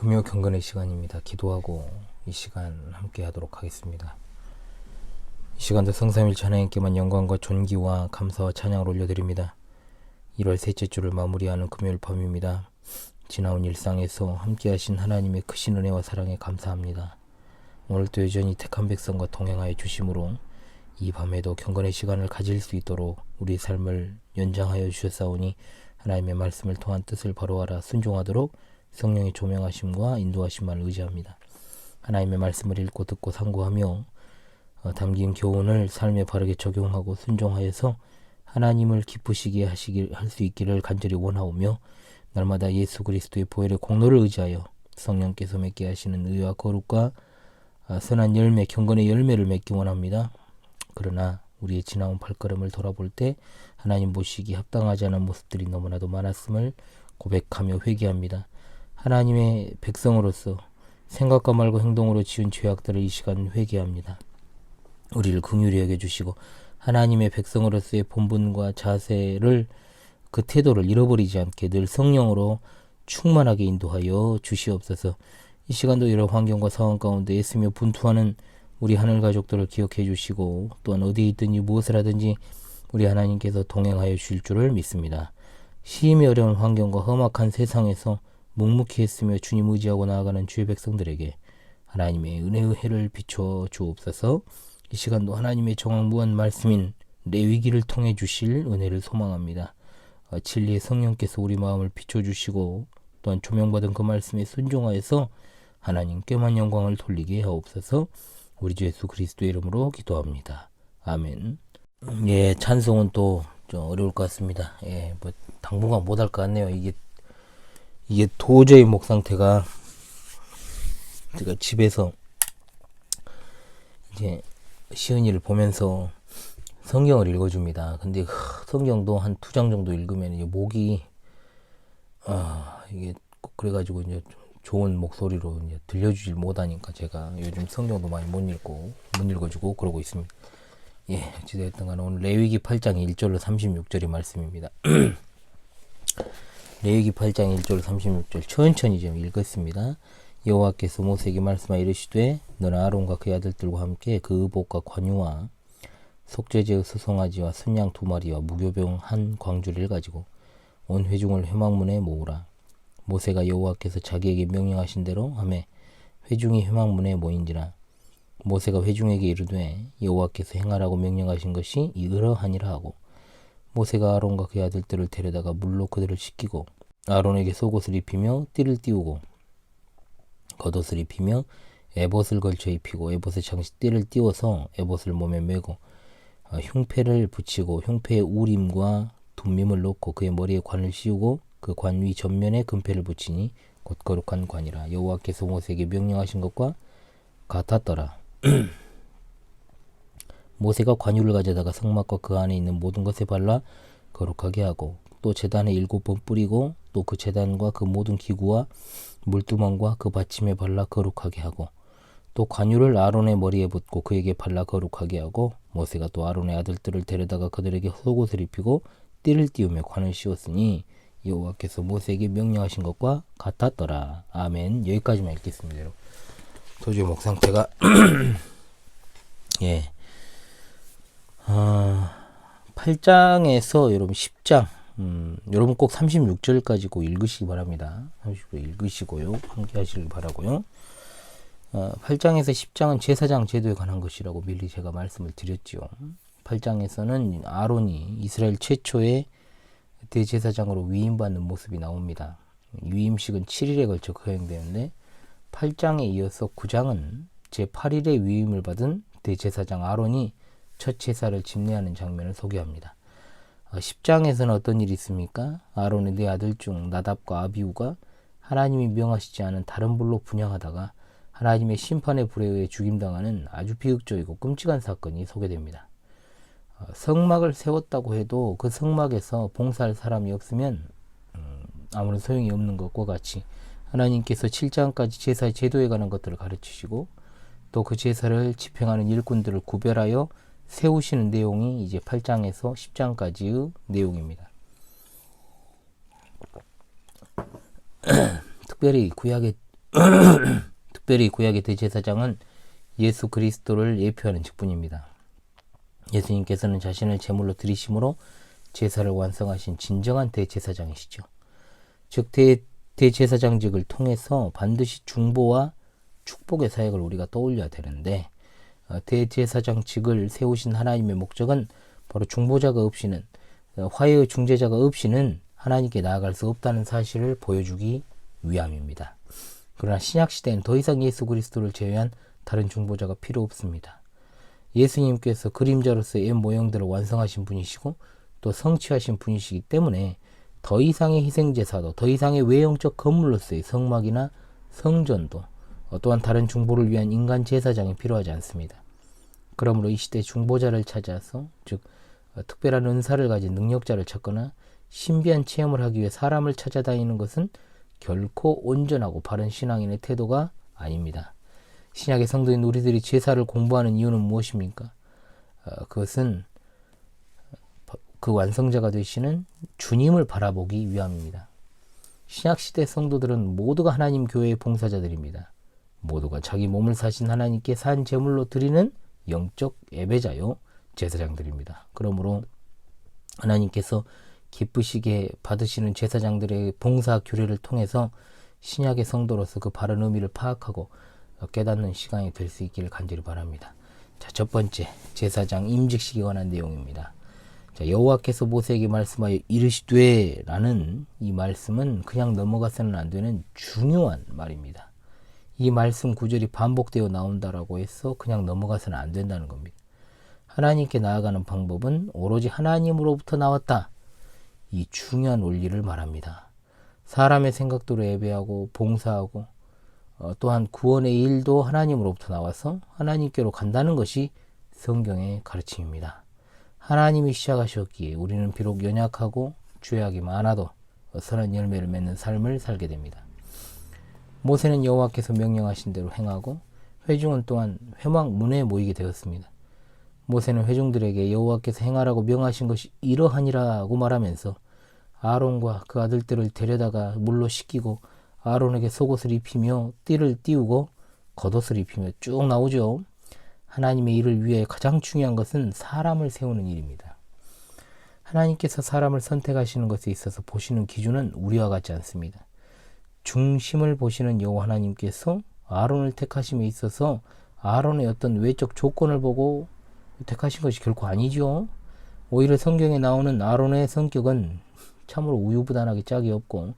금요 경건의 시간입니다. 기도하고 이 시간 함께 하도록 하겠습니다. 이 시간도 성삼일체 하나님께만 영광과 존귀와 감사와 찬양을 올려드립니다. 1월 셋째 주를 마무리하는 금요일 밤입니다. 지나온 일상에서 함께하신 하나님의 크신 은혜와 사랑에 감사합니다. 오늘도 여전히 택한 백성과 동행하여 주심으로 이 밤에도 경건의 시간을 가질 수 있도록 우리 삶을 연장하여 주셨사오니 하나님의 말씀을 통한 뜻을 바로하라 순종하도록 성령의 조명하심과 인도하심만을 의지합니다. 하나님의 말씀을 읽고 듣고 상고하며 담긴 교훈을 삶에 바르게 적용하고 순종하여서 하나님을 기쁘시게 할 수 있기를 간절히 원하오며 날마다 예수 그리스도의 보혈의 공로를 의지하여 성령께서 맺게 하시는 의와 거룩과 선한 열매, 경건의 열매를 맺기 원합니다. 그러나 우리의 지나온 발걸음을 돌아볼 때 하나님 보시기 합당하지 않은 모습들이 너무나도 많았음을 고백하며 회개합니다. 하나님의 백성으로서 생각과 말과 행동으로 지은 죄악들을 이 시간 회개합니다. 우리를 긍휼히 여겨주시고 하나님의 백성으로서의 본분과 자세를 그 태도를 잃어버리지 않게 늘 성령으로 충만하게 인도하여 주시옵소서. 이 시간도 여러 환경과 상황 가운데 애쓰며 분투하는 우리 하늘 가족들을 기억해 주시고 또한 어디에 있든지 무엇을 하든지 우리 하나님께서 동행하여 주실 줄을 믿습니다. 시임이 어려운 환경과 험악한 세상에서 묵묵히 했으며 주님 의지하고 나아가는 주의 백성들에게 하나님의 은혜의 해를 비춰 주옵소서. 이 시간도 하나님의 정확무한 말씀인 레위기를 통해 주실 은혜를 소망합니다. 진리의 성령께서 우리 마음을 비춰주시고 또한 조명받은 그 말씀에 순종하여서 하나님께만 영광을 돌리게 하옵소서. 우리 주 예수 그리스도의 이름으로 기도합니다. 아멘. 예, 찬송은 또 좀 어려울 것 같습니다. 예, 뭐 당분간 못할 것 같네요. 이게 도저히 목 상태가 제가 집에서 이제 시은이를 보면서 성경을 읽어줍니다. 근데 성경도 한 2장 정도 읽으면 이제 목이 이게 그래가지고 이제 좋은 목소리로 이제 들려주질 못하니까 제가 요즘 성경도 많이 못 읽어주고 그러고 있습니다. 예, 어찌되었든 간에 오늘 레위기 8장 1절로 36절의 말씀입니다. 레위기 8장 1절 36절 천천히 좀 읽었습니다. 여호와께서 모세에게 말씀하여 이르시되 너는 아론과 그의 아들들과 함께 그 의복과 관유와 속죄제의 수송아지와 순양 2마리와 무교병 한 광주리를 가지고 온 회중을 회막문에 모으라. 모세가 여호와께서 자기에게 명령하신 대로 하매 회중이 회막문에 모인지라. 모세가 회중에게 이르되 여호와께서 행하라고 명령하신 것이 이러하니라 하고 모세가 아론과 그의 아들들을 데려다가 물로 그들을 씻기고 아론에게 속옷을 입히며 띠를 띄우고 겉옷을 입히며 에봇을 걸쳐 입히고 에봇의 장식 띠를 띄워서 에봇을 몸에 메고 흉패를 붙이고 흉패에 우림과 둠밈을 놓고 그의 머리에 관을 씌우고 그 관 위 전면에 금패를 붙이니 곧 거룩한 관이라. 여호와께서 모세에게 명령하신 것과 같았더라. 모세가 관유를 가져다가 성막과 그 안에 있는 모든 것에 발라 거룩하게 하고 또 제단에 7번 뿌리고 또 그 제단과 그 모든 기구와 물두멍과 그 받침에 발라 거룩하게 하고 또 관유를 아론의 머리에 붓고 그에게 발라 거룩하게 하고 모세가 또 아론의 아들들을 데려다가 그들에게 속옷을 입히고 띠를 띄우며 관을 씌웠으니 여호와께서 모세에게 명령하신 것과 같았더라. 아멘. 여기까지만 읽겠습니다. 여러분. 도저히 목 상태가 예. 8장에서 여러분 10장 여러분 꼭 36절까지 꼭 읽으시기 바랍니다. 30절 읽으시고요. 함께 하시길 바라고요. 8장에서 10장은 제사장 제도에 관한 것이라고 미리 제가 말씀을 드렸지요. 8장에서는 아론이 이스라엘 최초의 대제사장으로 위임받는 모습이 나옵니다. 위임식은 7일에 걸쳐 거행되는데 8장에 이어서 9장은 제8일에 위임을 받은 대제사장 아론이 첫 제사를 집례하는 장면을 소개합니다. 10장에서는 어떤 일이 있습니까? 아론의 네 아들 중 나답과 아비후가 하나님이 명하시지 않은 다른 불로 분향하다가 하나님의 심판의 불에 의해 죽임당하는 아주 비극적이고 끔찍한 사건이 소개됩니다. 성막을 세웠다고 해도 그 성막에서 봉사할 사람이 없으면 아무런 소용이 없는 것과 같이 하나님께서 7장까지 제사의 제도에 관한 것들을 가르치시고 또 그 제사를 집행하는 일꾼들을 구별하여 세우시는 내용이 이제 8장에서 10장까지의 내용입니다. 특별히 구약의 특별히 구약의 대제사장은 예수 그리스도를 예표하는 직분입니다. 예수님께서는 자신을 제물로 드리심으로 제사를 완성하신 진정한 대제사장이시죠. 즉 대제사장직을 통해서 반드시 중보와 축복의 사역을 우리가 떠올려야 되는데 대제사장직을 세우신 하나님의 목적은 바로 중보자가 없이는 화해의 중재자가 없이는 하나님께 나아갈 수 없다는 사실을 보여주기 위함입니다. 그러나 신약시대엔 더 이상 예수 그리스도를 제외한 다른 중보자가 필요 없습니다. 예수님께서 그림자로서의 옛 모형들을 완성하신 분이시고 또 성취하신 분이시기 때문에 더 이상의 희생제사도 더 이상의 외형적 건물로서의 성막이나 성전도 또한 다른 중보를 위한 인간 제사장이 필요하지 않습니다. 그러므로 이 시대 중보자를 찾아서 즉 특별한 은사를 가진 능력자를 찾거나 신비한 체험을 하기 위해 사람을 찾아다니는 것은 결코 온전하고 바른 신앙인의 태도가 아닙니다. 신약의 성도인 우리들이 제사를 공부하는 이유는 무엇입니까? 그것은 그 완성자가 되시는 주님을 바라보기 위함입니다. 신약시대 성도들은 모두가 하나님 교회의 봉사자들입니다. 모두가 자기 몸을 사신 하나님께 산 제물로 드리는 영적 예배자요 제사장들입니다. 그러므로 하나님께서 기쁘시게 받으시는 제사장들의 봉사 교례를 통해서 신약의 성도로서 그 바른 의미를 파악하고 깨닫는 시간이 될 수 있기를 간절히 바랍니다. 자, 첫 번째 제사장 임직식에 관한 내용입니다. 자, 여호와께서 모세에게 말씀하여 이르시되 라는 이 말씀은 그냥 넘어가서는 안 되는 중요한 말입니다. 이 말씀 구절이 반복되어 나온다라고 해서 그냥 넘어가서는 안 된다는 겁니다. 하나님께 나아가는 방법은 오로지 하나님으로부터 나왔다. 이 중요한 원리를 말합니다. 사람의 생각대로 예배하고 봉사하고 또한 구원의 일도 하나님으로부터 나와서 하나님께로 간다는 것이 성경의 가르침입니다. 하나님이 시작하셨기에 우리는 비록 연약하고 죄악이 많아도 선한 열매를 맺는 삶을 살게 됩니다. 모세는 여호와께서 명령하신 대로 행하고 회중은 또한 회막 문에 모이게 되었습니다. 모세는 회중들에게 여호와께서 행하라고 명하신 것이 이러하니라고 말하면서 아론과 그 아들들을 데려다가 물로 씻기고 아론에게 속옷을 입히며 띠를 띄우고 겉옷을 입히며 쭉 나오죠. 하나님의 일을 위해 가장 중요한 것은 사람을 세우는 일입니다. 하나님께서 사람을 선택하시는 것에 있어서 보시는 기준은 우리와 같지 않습니다. 중심을 보시는 여호와 하나님께서 아론을 택하심에 있어서 아론의 어떤 외적 조건을 보고 택하신 것이 결코 아니죠. 오히려 성경에 나오는 아론의 성격은 참으로 우유부단하게 짝이 없고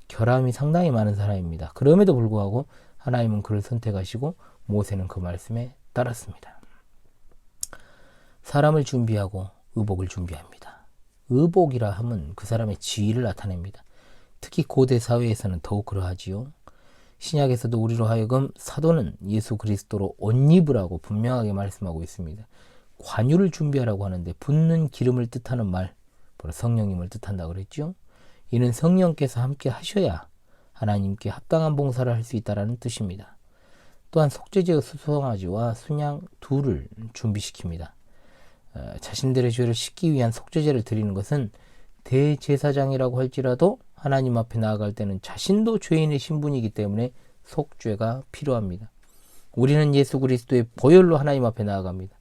결함이 상당히 많은 사람입니다. 그럼에도 불구하고 하나님은 그를 선택하시고 모세는 그 말씀에 따랐습니다. 사람을 준비하고 의복을 준비합니다. 의복이라 함은 그 사람의 지위를 나타냅니다. 특히 고대 사회에서는 더욱 그러하지요. 신약에서도 우리로 하여금 사도는 예수 그리스도로 옷 입으라고 분명하게 말씀하고 있습니다. 관유를 준비하라고 하는데 붓는 기름을 뜻하는 말, 바로 성령님을 뜻한다 그랬죠. 이는 성령께서 함께 하셔야 하나님께 합당한 봉사를 할 수 있다는 뜻입니다. 또한 속죄제의 수송아지와 순양 둘을 준비시킵니다. 자신들의 죄를 씻기 위한 속죄제를 드리는 것은 대제사장이라고 할지라도 하나님 앞에 나아갈 때는 자신도 죄인의 신분이기 때문에 속죄가 필요합니다. 우리는 예수 그리스도의 보혈로 하나님 앞에 나아갑니다.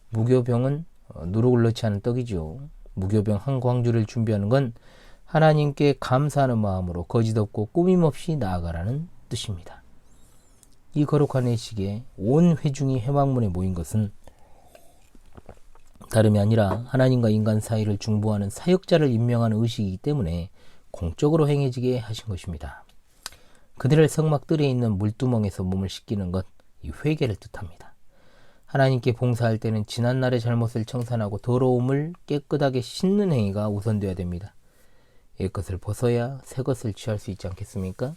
무교병은 누룩을 넣지 않은 떡이죠. 무교병 한 광주를 준비하는 건 하나님께 감사하는 마음으로 거짓 없고 꾸밈 없이 나아가라는 뜻입니다. 이 거룩한 예식에 온 회중이 회막문에 모인 것은 다름이 아니라 하나님과 인간 사이를 중보하는 사역자를 임명하는 의식이기 때문에 공적으로 행해지게 하신 것입니다. 그들의 성막들에 있는 물두멍에서 몸을 씻기는 것, 이 회개를 뜻합니다. 하나님께 봉사할 때는 지난날의 잘못을 청산하고 더러움을 깨끗하게 씻는 행위가 우선되어야 됩니다. 옛것을 벗어야 새것을 취할 수 있지 않겠습니까?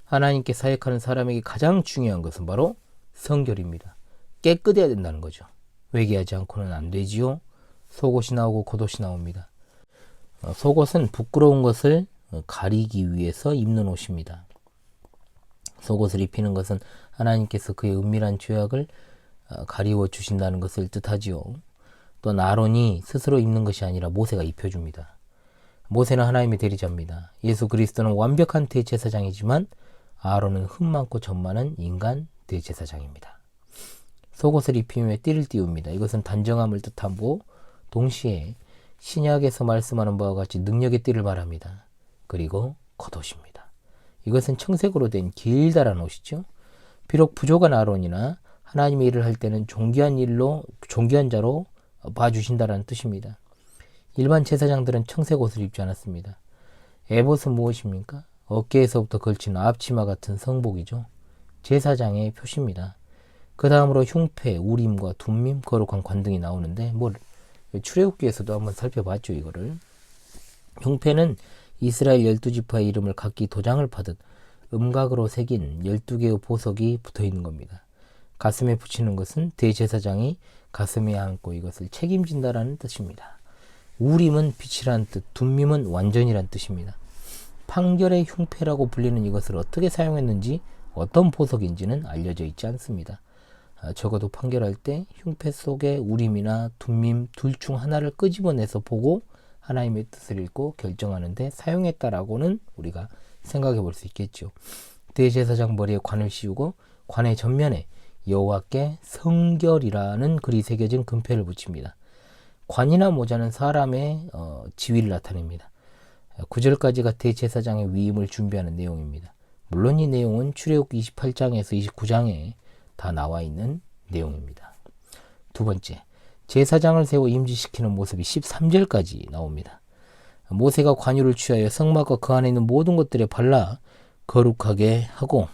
하나님께 사역하는 사람에게 가장 중요한 것은 바로 성결입니다. 깨끗해야 된다는 거죠. 회개하지 않고는 안 되지요. 속옷이 나오고 겉옷이 나옵니다. 속옷은 부끄러운 것을 가리기 위해서 입는 옷입니다. 속옷을 입히는 것은 하나님께서 그의 은밀한 죄악을 가리워 주신다는 것을 뜻하지요. 또 아론이 스스로 입는 것이 아니라 모세가 입혀줍니다. 모세는 하나님의 대리자입니다. 예수 그리스도는 완벽한 대제사장이지만 아론은 흠 많고 점 많은 인간 대제사장입니다. 속옷을 입히며 띠를 띄웁니다. 이것은 단정함을 뜻하고 동시에 신약에서 말씀하는 바와 같이 능력의 띠를 말합니다. 그리고 겉옷입니다. 이것은 청색으로 된 길다란 옷이죠. 비록 부족한 아론이나 하나님의 일을 할 때는 존귀한 자로 봐주신다라는 뜻입니다. 일반 제사장들은 청색 옷을 입지 않았습니다. 에봇은 무엇입니까? 어깨에서부터 걸치는 앞치마 같은 성복이죠. 제사장의 표시입니다. 그 다음으로 흉패, 우림과 둠밈, 거룩한 관등이 나오는데 출애굽기에서도 한번 살펴봤죠. 이거를. 흉패는 이스라엘 12지파의 이름을 각기 도장을 파듯 음각으로 새긴 12개의 보석이 붙어있는 겁니다. 가슴에 붙이는 것은 대제사장이 가슴에 안고 이것을 책임진다라는 뜻입니다. 우림은 빛이란 뜻, 둠밈은 완전이란 뜻입니다. 판결의 흉패라고 불리는 이것을 어떻게 사용했는지 어떤 보석인지는 알려져 있지 않습니다. 적어도 판결할 때 흉패 속에 우림이나 둠밈 둘 중 하나를 끄집어내서 보고 하나님의 뜻을 읽고 결정하는데 사용했다라고는 우리가 생각해 볼 수 있겠죠. 대제사장 머리에 관을 씌우고 관의 전면에 여호와께 성결이라는 글이 새겨진 금패를 붙입니다. 관이나 모자는 사람의 지위를 나타냅니다. 9절까지가 대제사장의 위임을 준비하는 내용입니다. 물론 이 내용은 출애굽기 28장에서 29장에 다 나와 있는 내용입니다. 두 번째, 제사장을 세워 임지시키는 모습이 13절까지 나옵니다. 모세가 관유를 취하여 성막과 그 안에 있는 모든 것들에 발라 거룩하게 하고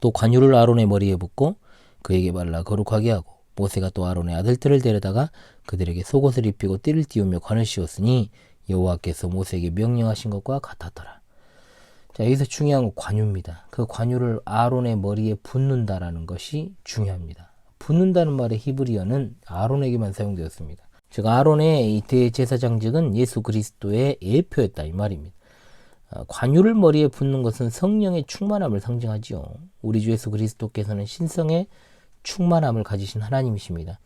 또 관유를 아론의 머리에 붓고 그에게 발라 거룩하게 하고 모세가 또 아론의 아들들을 데려다가 그들에게 속옷을 입히고 띠를 띄우며 관을 씌웠으니 여호와께서 모세에게 명령하신 것과 같았더라. 자, 여기서 중요한 건 관유입니다. 그 관유를 아론의 머리에 붓는다라는 것이 중요합니다. 붓는다는 말의 히브리어는 아론에게만 사용되었습니다. 즉 아론의 이 대제사장직은 예수 그리스도의 예표였다 이 말입니다. 관유를 머리에 붓는 것은 성령의 충만함을 상징하지요. 우리 주 예수 그리스도께서는 신성의 충만함을 가지신 하나님이십니다.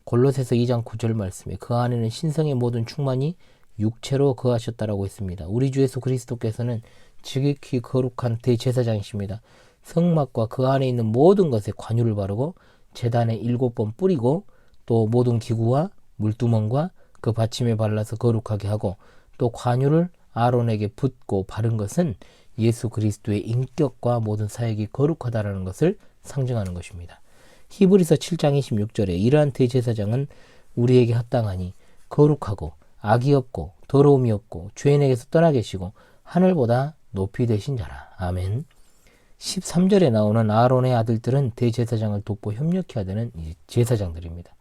골로새서 2장 9절 말씀에 그 안에는 신성의 모든 충만이 육체로 거하셨다라고 했습니다. 우리 주 예수 그리스도께서는 지극히 거룩한 대제사장이십니다. 성막과 그 안에 있는 모든 것에 관유를 바르고 제단에 7번 뿌리고 또 모든 기구와 물두멍과 그 받침에 발라서 거룩하게 하고 또 관유를 아론에게 붓고 바른 것은 예수 그리스도의 인격과 모든 사역이 거룩하다라는 것을 상징하는 것입니다. 히브리서 7장 26절에 이러한 대제사장은 우리에게 합당하니 거룩하고 악이 없고 더러움이 없고 죄인에게서 떠나 계시고 하늘보다 높이 되신 자라. 아멘. 13절에 나오는 아론의 아들들은 대제사장을 돕고 협력해야 되는 제사장들입니다.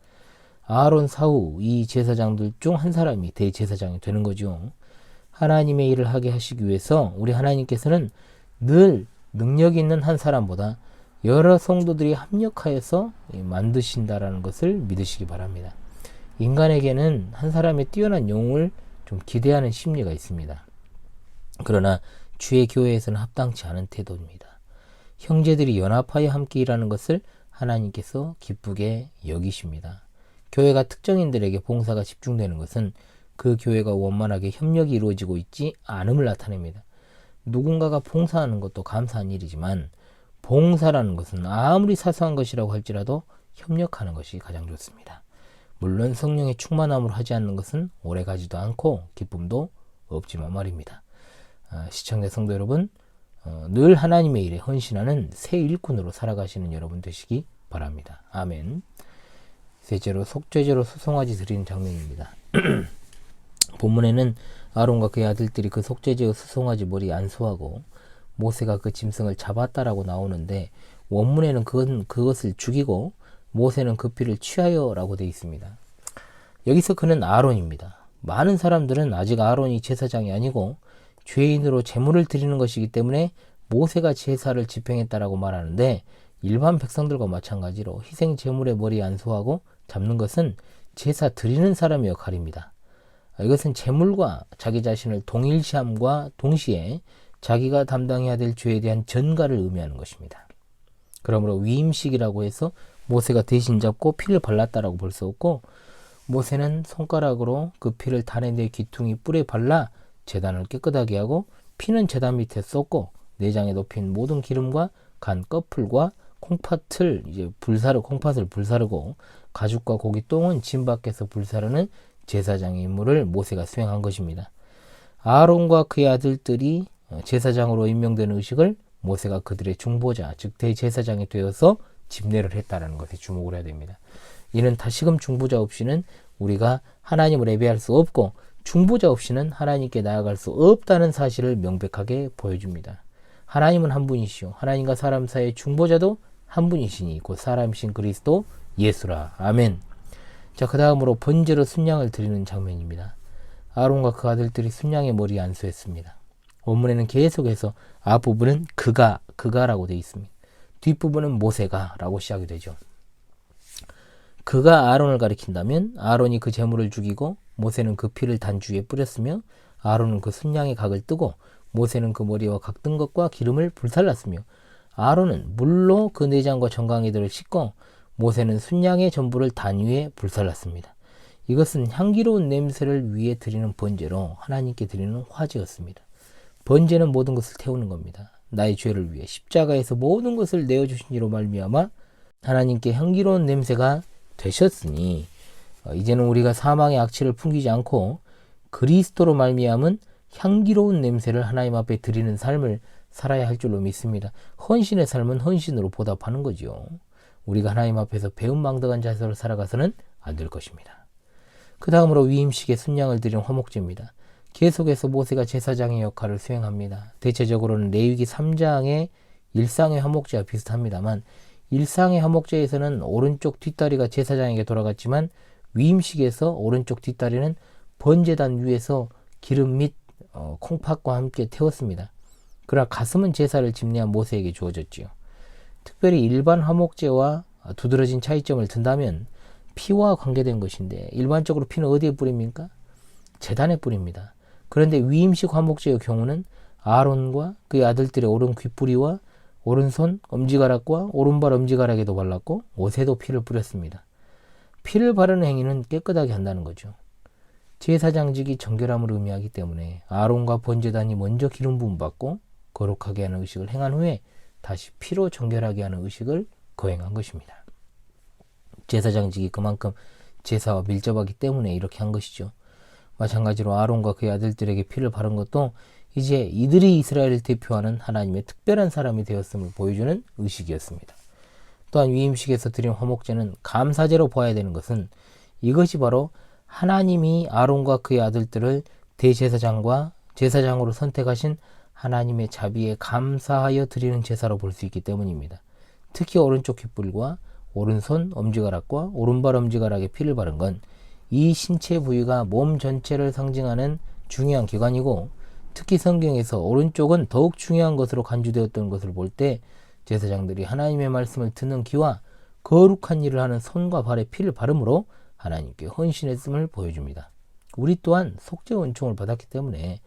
아론 사후 이 제사장들 중 한 사람이 대제사장이 되는 거죠. 하나님의 일을 하게 하시기 위해서 우리 하나님께서는 늘 능력 있는 한 사람보다 여러 성도들이 합력하여서 만드신다라는 것을 믿으시기 바랍니다. 인간에게는 한 사람의 뛰어난 영웅을 좀 기대하는 심리가 있습니다. 그러나 주의 교회에서는 합당치 않은 태도입니다. 형제들이 연합하여 함께 일하는 것을 하나님께서 기쁘게 여기십니다. 교회가 특정인들에게 봉사가 집중되는 것은 그 교회가 원만하게 협력이 이루어지고 있지 않음을 나타냅니다. 누군가가 봉사하는 것도 감사한 일이지만 봉사라는 것은 아무리 사소한 것이라고 할지라도 협력하는 것이 가장 좋습니다. 물론 성령의 충만함으로 하지 않는 것은 오래가지도 않고 기쁨도 없지만 말입니다. 시청자 성도 여러분, 늘 하나님의 일에 헌신하는 새 일꾼으로 살아가시는 여러분 되시기 바랍니다. 아멘. 셋째로 속죄제로 수송아지 드리는 장면입니다. 본문에는 아론과 그의 아들들이 그 속죄제의 수송아지 머리에 안수하고 모세가 그 짐승을 잡았다라고 나오는데 원문에는 그것을 죽이고 모세는 그 피를 취하여라고 되어 있습니다. 여기서 그는 아론입니다. 많은 사람들은 아직 아론이 제사장이 아니고 죄인으로 제물을 드리는 것이기 때문에 모세가 제사를 집행했다라고 말하는데 일반 백성들과 마찬가지로 희생 제물의 머리에 안수하고 잡는 것은 제사 드리는 사람의 역할입니다. 이것은 제물과 자기 자신을 동일시함과 동시에 자기가 담당해야 될 죄에 대한 전가를 의미하는 것입니다. 그러므로 위임식이라고 해서 모세가 대신 잡고 피를 발랐다라고 볼 수 없고 모세는 손가락으로 그 피를 단의 네 귀퉁이 뿔에 발라 제단을 깨끗하게 하고 피는 제단 밑에 쏟고 내장에 높인 모든 기름과 간 꺼풀과 콩팥을 콩팥을 불사르고 가죽과 고기 똥은 진 밖에서 불사르는 제사장의 임무를 모세가 수행한 것입니다. 아론과 그의 아들들이 제사장으로 임명되는 의식을 모세가 그들의 중보자, 즉 대제사장이 되어서 집례를 했다는 것에 주목을 해야 됩니다. 이는 다시금 중보자 없이는 우리가 하나님을 예배할 수 없고 중보자 없이는 하나님께 나아갈 수 없다는 사실을 명백하게 보여줍니다. 하나님은 한 분이시요 하나님과 사람 사이의 중보자도 한 분이시니 곧 사람이신 그리스도 예수라. 아멘. 자, 그 다음으로 번제로 순양을 드리는 장면입니다. 아론과 그 아들들이 순양의 머리에 안수했습니다. 원문에는 계속해서 앞부분은 그가라고 되어 있습니다. 뒷부분은 모세가라고 시작이 되죠. 그가 아론을 가리킨다면 아론이 그 제물을 죽이고 모세는 그 피를 단주에 뿌렸으며 아론은 그 순양의 각을 뜨고 모세는 그 머리와 각 뜬 것과 기름을 불살랐으며 아론은 물로 그 내장과 정강이들을 씻고 모세는 순양의 전부를 단 위에 불살랐습니다. 이것은 향기로운 냄새를 위해 드리는 번제로 하나님께 드리는 화제였습니다. 번제는 모든 것을 태우는 겁니다. 나의 죄를 위해 십자가에서 모든 것을 내어주신 이로 말미암아 하나님께 향기로운 냄새가 되셨으니 이제는 우리가 사망의 악취를 풍기지 않고 그리스도로 말미암은 향기로운 냄새를 하나님 앞에 드리는 삶을 살아야 할 줄로 믿습니다. 헌신의 삶은 헌신으로 보답하는 거죠. 우리가 하나님 앞에서 배은망덕한 자세로 살아가서는 안 될 것입니다. 그 다음으로 위임식에 순양을 드리는 화목제입니다. 계속해서 모세가 제사장의 역할을 수행합니다. 대체적으로는 레위기 3장의 일상의 화목제와 비슷합니다만 일상의 화목제에서는 오른쪽 뒷다리가 제사장에게 돌아갔지만 위임식에서 오른쪽 뒷다리는 번제단 위에서 기름 및 콩팥과 함께 태웠습니다. 그러나 가슴은 제사를 집례한 모세에게 주어졌지요. 특별히 일반 화목제와 두드러진 차이점을 든다면 피와 관계된 것인데 일반적으로 피는 어디에 뿌립니까? 제단에 뿌립니다. 그런데 위임식 화목제의 경우는 아론과 그의 아들들의 오른 귓뿌리와 오른손 엄지가락과 오른발 엄지가락에도 발랐고 옷에도 피를 뿌렸습니다. 피를 바르는 행위는 깨끗하게 한다는 거죠. 제사장직이 정결함을 의미하기 때문에 아론과 번제단이 먼저 기름 부음 받고 거룩하게 하는 의식을 행한 후에 다시 피로 정결하게 하는 의식을 거행한 것입니다. 제사장직이 그만큼 제사와 밀접하기 때문에 이렇게 한 것이죠. 마찬가지로 아론과 그의 아들들에게 피를 바른 것도 이제 이들이 이스라엘을 대표하는 하나님의 특별한 사람이 되었음을 보여주는 의식이었습니다. 또한 위임식에서 드린 화목제는 감사제로 보아야 되는 것은 이것이 바로 하나님이 아론과 그의 아들들을 대제사장과 제사장으로 선택하신 하나님의 자비에 감사하여 드리는 제사로 볼 수 있기 때문입니다. 특히 오른쪽 귓불과 오른손 엄지가락과 오른발 엄지가락에 피를 바른 건 이 신체 부위가 몸 전체를 상징하는 중요한 기관이고 특히 성경에서 오른쪽은 더욱 중요한 것으로 간주되었던 것을 볼 때 제사장들이 하나님의 말씀을 듣는 귀와 거룩한 일을 하는 손과 발에 피를 바름으로 하나님께 헌신했음을 보여줍니다. 우리 또한 속죄 은총을 받았기 때문에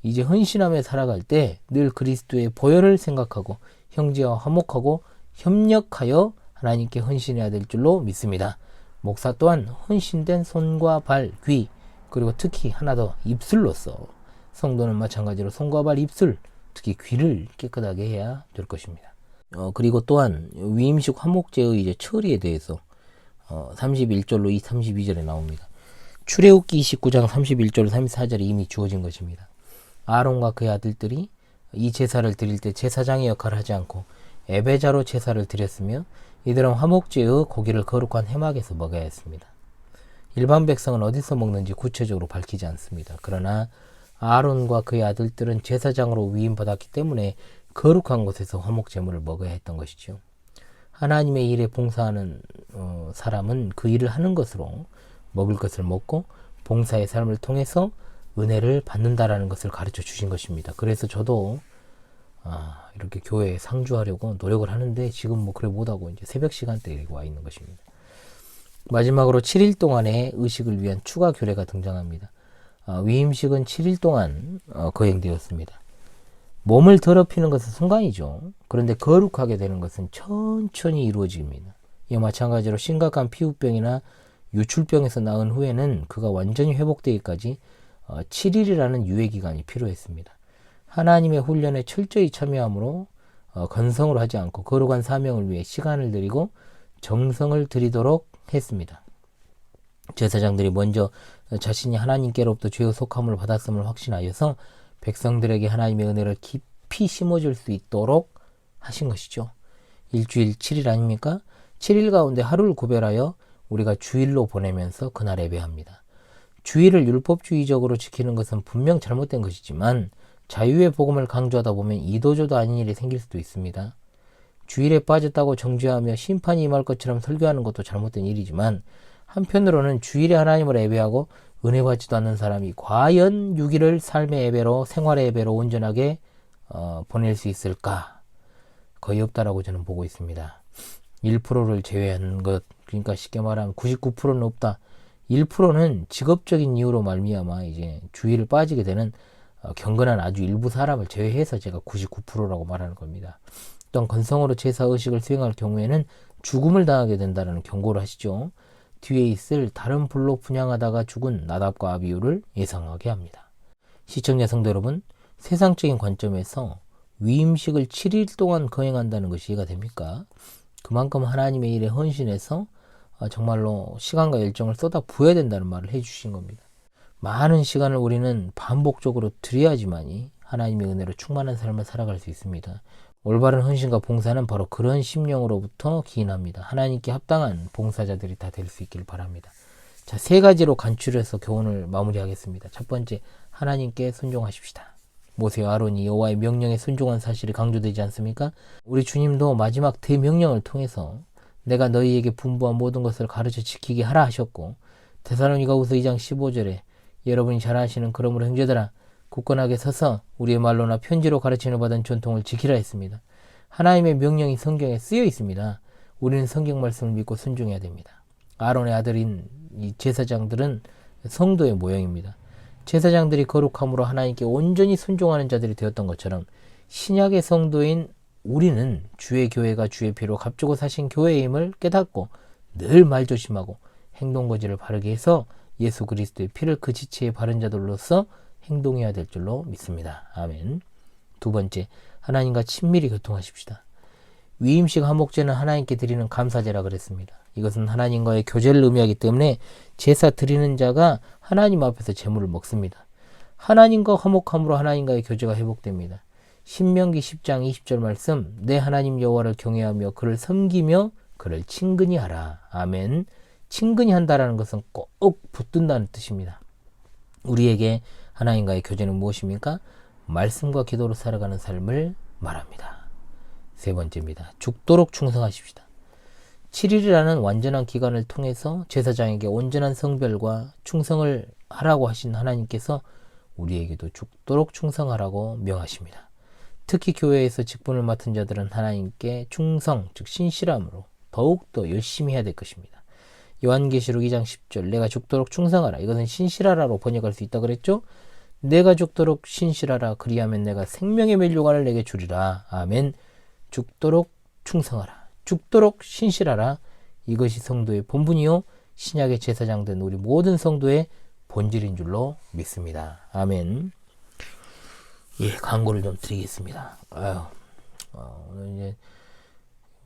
이제 헌신하며 살아갈 때 늘 그리스도의 보혈을 생각하고 형제와 화목하고 협력하여 하나님께 헌신해야 될 줄로 믿습니다. 목사 또한 헌신된 손과 발, 귀, 그리고 특히 하나 더 입술로서 성도는 마찬가지로 손과 발, 입술, 특히 귀를 깨끗하게 해야 될 것입니다. 그리고 또한 위임식 화목제의 이제 처리에 대해서 31절로 32절에 나옵니다. 출애굽기 29장 31절 34절에 이미 주어진 것입니다. 아론과 그의 아들들이 이 제사를 드릴 때 제사장의 역할을 하지 않고 예배자로 제사를 드렸으며 이들은 화목제의 고기를 거룩한 회막에서 먹어야 했습니다. 일반 백성은 어디서 먹는지 구체적으로 밝히지 않습니다. 그러나 아론과 그의 아들들은 제사장으로 위임받았기 때문에 거룩한 곳에서 화목제물을 먹어야 했던 것이죠. 하나님의 일에 봉사하는 사람은 그 일을 하는 것으로 먹을 것을 먹고 봉사의 삶을 통해서 은혜를 받는다라는 것을 가르쳐 주신 것입니다. 그래서 저도 이렇게 교회에 상주하려고 노력을 하는데 지금 그래 못하고 이제 새벽 시간대에 와 있는 것입니다. 마지막으로 7일 동안의 의식을 위한 추가 규례가 등장합니다. 위임식은 7일 동안 거행되었습니다. 몸을 더럽히는 것은 순간이죠. 그런데 거룩하게 되는 것은 천천히 이루어집니다. 이와 마찬가지로 심각한 피부병이나 유출병에서 나은 후에는 그가 완전히 회복되기까지 7일이라는 유예기간이 필요했습니다. 하나님의 훈련에 철저히 참여함으로 건성으로 하지 않고 거룩한 사명을 위해 시간을 들이고 정성을 들이도록 했습니다. 제사장들이 먼저 자신이 하나님께로부터 죄의 속함을 받았음을 확신하여서 백성들에게 하나님의 은혜를 깊이 심어줄 수 있도록 하신 것이죠. 일주일 7일 아닙니까? 7일 가운데 하루를 구별하여 우리가 주일로 보내면서 그날 예배합니다. 주일을 율법주의적으로 지키는 것은 분명 잘못된 것이지만 자유의 복음을 강조하다 보면 이도저도 아닌 일이 생길 수도 있습니다. 주일에 빠졌다고 정죄하며 심판이 임할 것처럼 설교하는 것도 잘못된 일이지만 한편으로는 주일에 하나님을 예배하고 은혜 받지도 않는 사람이 과연 6일을 삶의 예배로 생활의 예배로 온전하게 보낼 수 있을까? 거의 없다라고 저는 보고 있습니다. 1%를 제외한 것, 그러니까 쉽게 말하면 99%는 없다. 1%는 직업적인 이유로 말미암아 이제 주일을 빠지게 되는 경건한 아주 일부 사람을 제외해서 제가 99%라고 말하는 겁니다. 또한 건성으로 제사 의식을 수행할 경우에는 죽음을 당하게 된다는 경고를 하시죠. 뒤에 있을 다른 불로 분향하다가 죽은 나답과 아비후를 예상하게 합니다. 시청자 성도 여러분, 세상적인 관점에서 위임식을 7일 동안 거행한다는 것이 이해가 됩니까? 그만큼 하나님의 일에 헌신해서 정말로 시간과 열정을 쏟아 부어야 된다는 말을 해주신 겁니다. 많은 시간을 우리는 반복적으로 드려야지만이 하나님의 은혜로 충만한 삶을 살아갈 수 있습니다. 올바른 헌신과 봉사는 바로 그런 심령으로부터 기인합니다. 하나님께 합당한 봉사자들이 다 될 수 있길 바랍니다. 자, 3가지로 간추려서 교훈을 마무리하겠습니다. 첫 번째, 하나님께 순종하십시다. 모세와 아론이 여호와의 명령에 순종한 사실이 강조되지 않습니까? 우리 주님도 마지막 대명령을 통해서 내가 너희에게 분부한 모든 것을 가르쳐 지키게 하라 하셨고, 데살로니가후서 2장 15절에 여러분이 잘 아시는 그러므로 형제들아 굳건하게 서서 우리의 말로나 편지로 가르침을 받은 전통을 지키라 했습니다. 하나님의 명령이 성경에 쓰여 있습니다. 우리는 성경 말씀을 믿고 순종해야 됩니다. 아론의 아들인 이 제사장들은 성도의 모형입니다. 제사장들이 거룩함으로 하나님께 온전히 순종하는 자들이 되었던 것처럼 신약의 성도인 우리는 주의 교회가 주의 피로 값주고 사신 교회임을 깨닫고 늘 말조심하고 행동거지를 바르게 해서 예수 그리스도의 피를 그 지체에 바른 자들로서 행동해야 될 줄로 믿습니다. 아멘. 두 번째, 하나님과 친밀히 교통하십시다. 위임식 한목제는 하나님께 드리는 감사제라 그랬습니다. 이것은 하나님과의 교제를 의미하기 때문에 제사 드리는 자가 하나님 앞에서 제물을 먹습니다. 하나님과 화목함으로 하나님과의 교제가 회복됩니다. 신명기 10장 20절 말씀, 내 하나님 여호와를 경외하며 그를 섬기며 그를 친근히 하라. 아멘. 친근히 한다라는 것은 꼭 붙든다는 뜻입니다. 우리에게 하나님과의 교제는 무엇입니까? 말씀과 기도로 살아가는 삶을 말합니다. 세 번째입니다. 죽도록 충성하십시다. 7일이라는 완전한 기간을 통해서 제사장에게 온전한 성별과 충성을 하라고 하신 하나님께서 우리에게도 죽도록 충성하라고 명하십니다. 특히 교회에서 직분을 맡은 자들은 하나님께 충성, 즉 신실함으로 더욱더 열심히 해야 될 것입니다. 요한계시록 2장 10절, 내가 죽도록 충성하라. 이것은 신실하라로 번역할 수 있다 그랬죠? 내가 죽도록 신실하라. 그리하면 내가 생명의 멸류관을 내게 주리라. 아멘. 죽도록 충성하라. 죽도록 신실하라. 이것이 성도의 본분이요 신약의 제사장 된 우리 모든 성도의 본질인 줄로 믿습니다. 아멘. 예, 광고를 좀 드리겠습니다. 오늘 이제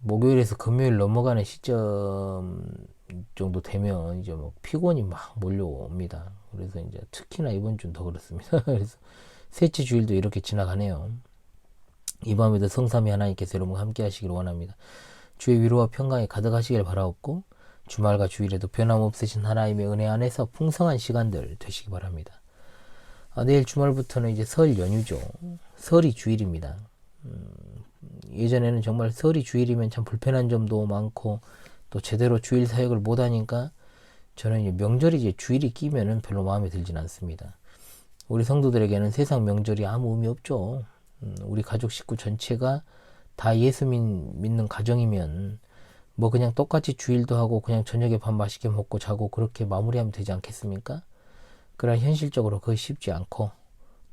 목요일에서 금요일 넘어가는 시점 정도 되면 이제 뭐 피곤이 막 몰려옵니다. 그래서 이제 특히나 이번 주는 더 그렇습니다. 그래서 셋째 주일도 이렇게 지나가네요. 이 밤에도 성삼위 하나님께서 여러분과 함께 하시기를 원합니다. 주의 위로와 평강이 가득하시길 바라옵고 주말과 주일에도 변함없으신 하나님의 은혜 안에서 풍성한 시간들 되시기 바랍니다. 내일 주말부터는 이제 설 연휴죠. 설이 주일입니다. 예전에는 정말 설이 주일이면 참 불편한 점도 많고 또 제대로 주일 사역을 못하니까 저는 이제 명절이 이제 주일이 끼면은 별로 마음에 들진 않습니다. 우리 성도들에게는 세상 명절이 아무 의미 없죠. 우리 가족 식구 전체가 다 예수 믿는 가정이면 뭐 그냥 똑같이 주일도 하고 그냥 저녁에 밥 맛있게 먹고 자고 그렇게 마무리하면 되지 않겠습니까? 그러나 현실적으로 그게 쉽지 않고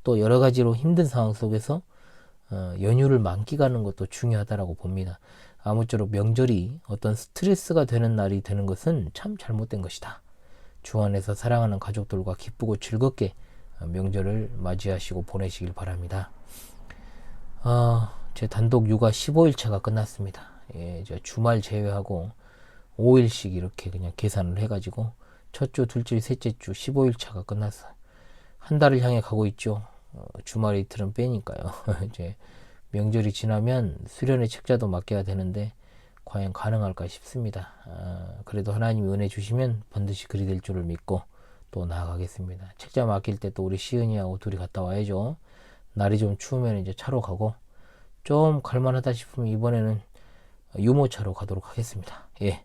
또 여러 가지로 힘든 상황 속에서 연휴를 만끽하는 것도 중요하다고 봅니다. 아무쪼록 명절이 어떤 스트레스가 되는 날이 되는 것은 참 잘못된 것이다. 주 안에서 사랑하는 가족들과 기쁘고 즐겁게 명절을 맞이하시고 보내시길 바랍니다. 제 단독 육아 15일차가 끝났습니다. 예, 주말 제외하고 5일씩 이렇게 그냥 계산을 해가지고 첫 주, 둘째, 셋째 주 15일차가 끝났어요. 한 달을 향해 가고 있죠. 주말 이틀은 빼니까요. 이제 명절이 지나면 수련의 책자도 맡겨야 되는데 과연 가능할까 싶습니다. 그래도 하나님이 은혜 주시면 반드시 그리 될 줄을 믿고 또 나아가겠습니다. 책자 맡길 때 또 우리 시은이하고 둘이 갔다 와야죠. 날이 좀 추우면 이제 차로 가고, 좀 갈만하다 싶으면 이번에는 유모차로 가도록 하겠습니다. 예.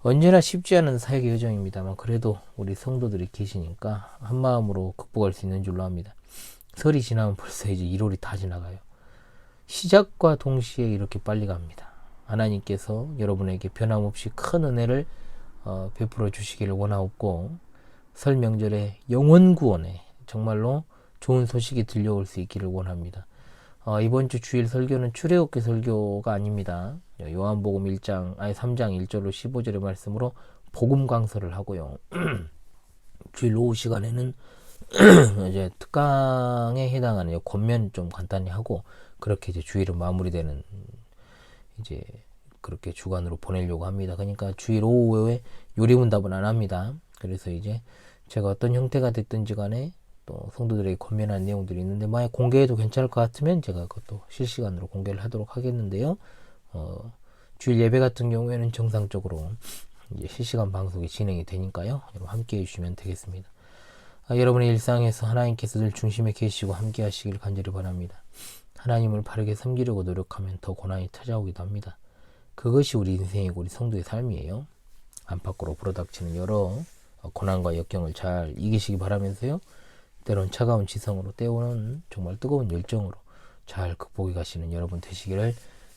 언제나 쉽지 않은 사역의 여정입니다만 그래도 우리 성도들이 계시니까 한마음으로 극복할 수 있는 줄로 압니다. 설이 지나면 벌써 이제 1월이 다 지나가요. 시작과 동시에 이렇게 빨리 갑니다. 하나님께서 여러분에게 변함없이 큰 은혜를 베풀어 주시기를 원하옵고, 설 명절에 영원 구원에 정말로 좋은 소식이 들려올 수 있기를 원합니다. 이번 주 주일 설교는 출애굽기 설교가 아닙니다. 요한복음 3장 1절로 15절의 말씀으로 복음 강서를 하고요. 주일 오후 시간에는 이제 특강에 해당하는 권면 좀 간단히 하고, 그렇게 이제 주일은 마무리되는, 이제 그렇게 주간으로 보내려고 합니다. 그러니까 주일 오후에 요리문답은 안 합니다. 그래서 이제 제가 어떤 형태가 됐든지 간에 또 성도들에게 권면한 내용들이 있는데, 만약 공개해도 괜찮을 것 같으면 제가 그것도 실시간으로 공개를 하도록 하겠는데요. 주일 예배 같은 경우에는 정상적으로 이제 실시간 방송이 진행이 되니까요. 여러분 함께 해주시면 되겠습니다. 여러분의 일상에서 하나님께서 늘 중심에 계시고 함께 하시길 간절히 바랍니다. 하나님을 바르게 섬기려고 노력하면 더 고난이 찾아오기도 합니다. 그것이 우리 인생이고 우리 성도의 삶이에요. 안팎으로 불어닥치는 여러 고난과 역경을 잘 이기시기 바라면서요. 때론 차가운 지성으로, 때로는 정말 뜨거운 열정으로 잘 극복해 가시는 여러분 되시기를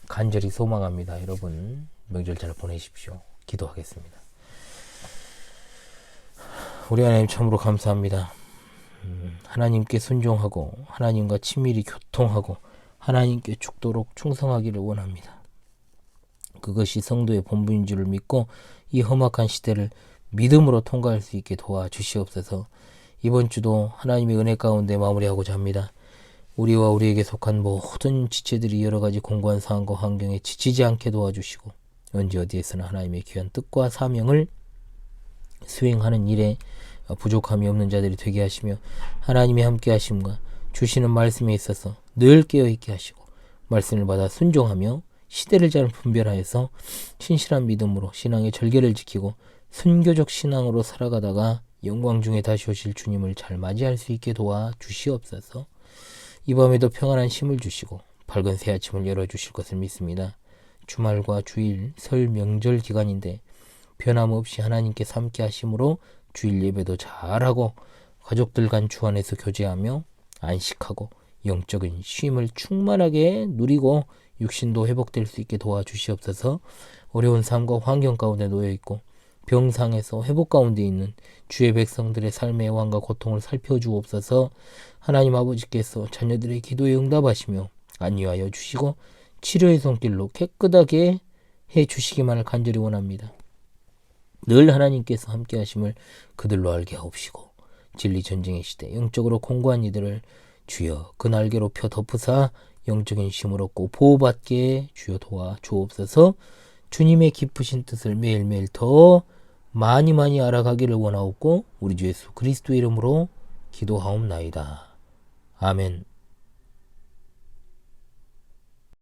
간절히 소망합니다. 여러분 명절 잘 보내십시오. 기도하겠습니다. 우리 하나님 참으로 감사합니다. 하나님께 순종하고 하나님과 친밀히 교통하고 하나님께 죽도록 충성하기를 원합니다. 그것이 성도의 본분인 줄을 믿고 이 험악한 시대를 믿음으로 통과할 수 있게 도와주시옵소서. 이번 주도 하나님의 은혜 가운데 마무리하고자 합니다. 우리와 우리에게 속한 모든 지체들이 여러 가지 공고한 상황과 환경에 지치지 않게 도와주시고, 언제 어디에서나 하나님의 귀한 뜻과 사명을 수행하는 일에 부족함이 없는 자들이 되게 하시며, 하나님의 함께 하심과 주시는 말씀에 있어서 늘 깨어있게 하시고, 말씀을 받아 순종하며 시대를 잘 분별하여서 신실한 믿음으로 신앙의 절개를 지키고 순교적 신앙으로 살아가다가 영광 중에 다시 오실 주님을 잘 맞이할 수 있게 도와주시옵소서. 이 밤에도 평안한 힘을 주시고 밝은 새 아침을 열어주실 것을 믿습니다. 주말과 주일, 설 명절 기간인데 변함없이 하나님께서 함께 하심으로 주일 예배도 잘하고 가족들 간 주 안에서 교제하며 안식하고 영적인 쉼을 충만하게 누리고 육신도 회복될 수 있게 도와주시옵소서. 어려운 삶과 환경 가운데 놓여있고 병상에서 회복 가운데 있는 주의 백성들의 삶의 애환과 고통을 살펴주옵소서. 하나님 아버지께서 자녀들의 기도에 응답하시며 안위하여 주시고 치료의 손길로 깨끗하게 해주시기만을 간절히 원합니다. 늘 하나님께서 함께 하심을 그들로 알게 하옵시고, 진리 전쟁의 시대 영적으로 공고한 이들을 주여 그 날개로 펴 덮으사 영적인 힘을 얻고 보호받게 주여 도와주옵소서. 주님의 깊으신 뜻을 매일매일 더 많이 알아가기를 원하옵고 우리 주 예수 그리스도의 이름으로 기도하옵나이다. 아멘.